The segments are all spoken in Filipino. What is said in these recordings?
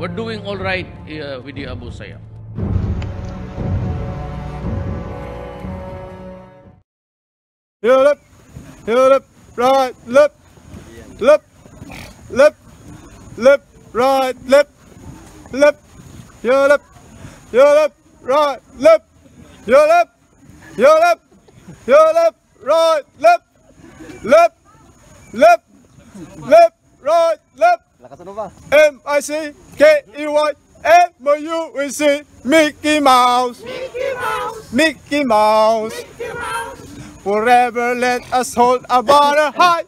are doing all right with the Abu Sayyaf. Left, left, right, left, left, left, left, right, left, left, left, left, right, left, left, left, left, right, left, left, left, left, right, left. M-I-C-K-E-Y M-O-U-C Mickey Mouse, Mickey Mouse, Mickey Mouse, Mickey Mouse. Forever let us hold a banner high.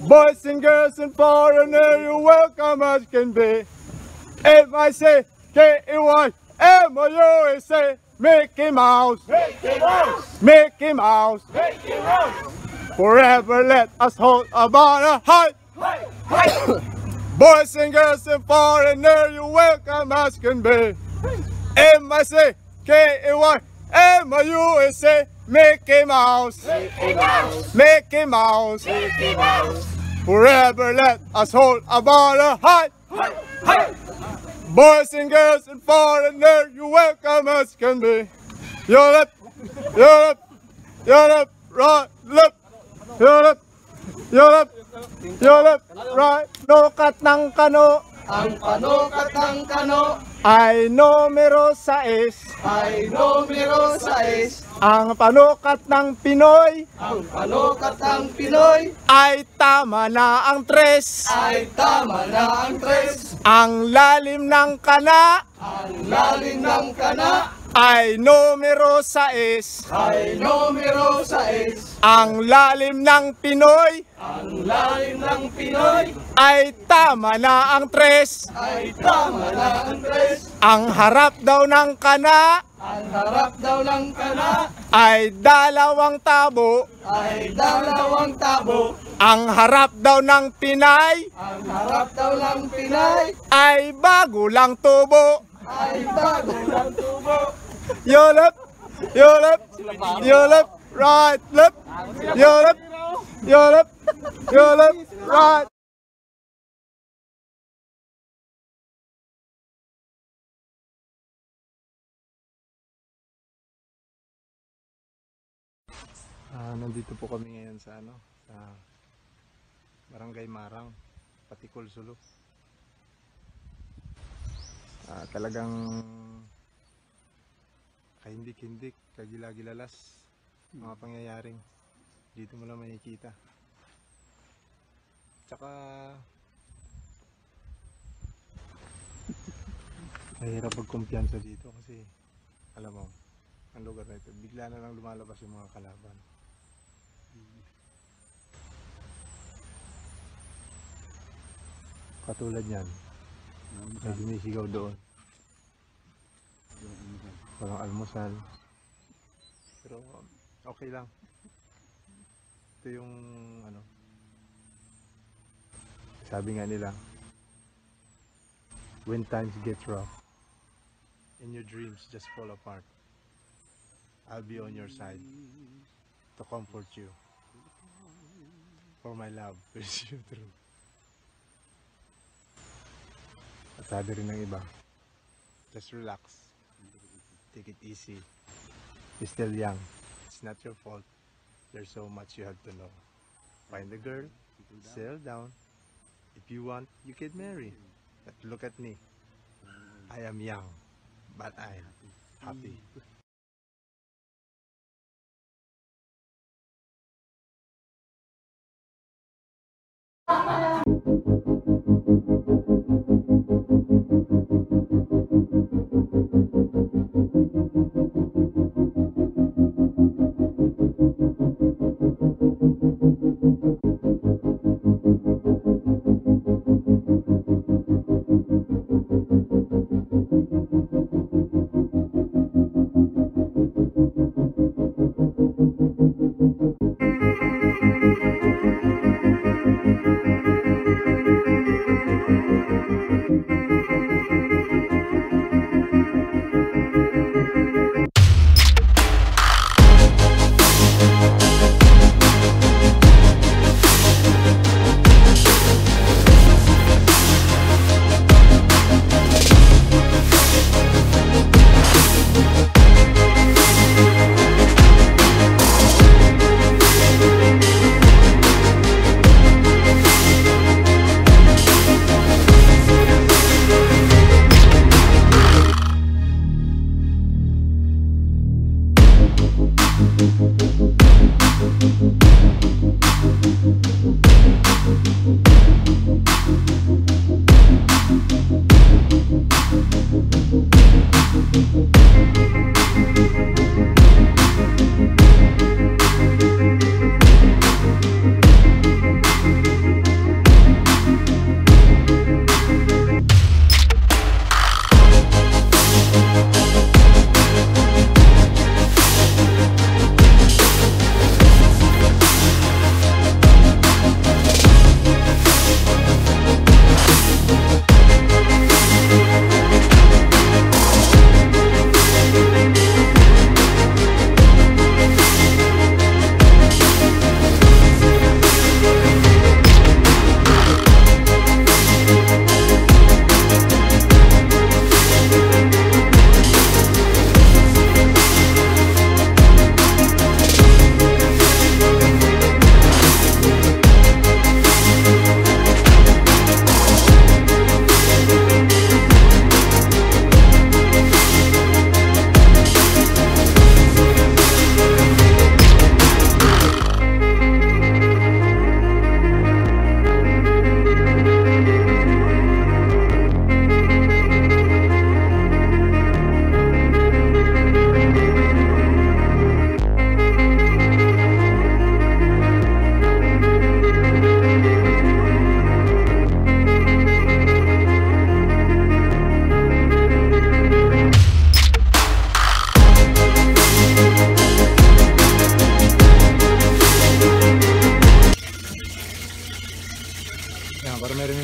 Boys and girls and foreigners, you're welcome as can be. M-I-C-K-E-Y M-O-U-C Mickey Mouse, Mickey Mouse, Mickey Mouse, Mickey Mouse. Forever let us hold a banner high. Boys and girls and foreigners, you're welcome as can be. M-I-C-K-E-Y M-O-U-S-A Mickey Mouse, Mickey Mouse, Mickey Mouse, Mickey Mouse. Forever let us hold a banner high. Boys and girls and foreigners, you're welcome as can be. Your left, right, left, your left, right. Nukat ng kano, Ang panukat ng kano ay numero 6. ay numero 6. Ang panukat ng Pinoy Ang panukat ng Pinoy ay tama na ang 3. ay tama na ang 3. Ang lalim ng kana Ang lalim ng kana ay numero 6. ay numero 6. Ang lalim ng Pinoy Ang lalim ng Pinoy ay tama na ang 3. ay tama na ang 3. Ang harap daw ng kana Ang harap daw ng kana ay 2 tabo. ay 2 tabo. Ang harap daw ng Pinay Ang harap daw ng Pinay ay bago lang tubo. ay bago ng tubo. Your left, right, left, your left, right. Nandito po kami ngayon sa sa Barangay Marang, Patikol, Sulu. Talagang kahindik-hindik, kagila-gilalas mga pangyayaring dito mo lang makikita. Tsaka mahirap magkumpiyansa dito kasi alam mo, ang lugar na ito, bigla na lang lumalabas yung mga kalaban. Katulad yan, may sumisigaw doon. Walang almusal. Pero okay lang. Ito yung sabi nga nila, when times get rough and your dreams just fall apart, I'll be on your side to comfort you, for my love is you true. At sabi rin ng iba, just relax, take it easy, you're still young, it's not your fault, there's so much you have to know. Find a girl, settle down, if you want you can marry, but look at me, I am young but I'm happy.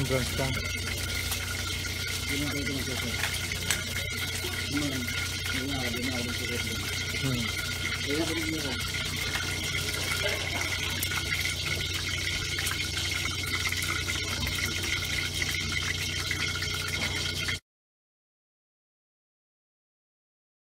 entrance ka. Hmm.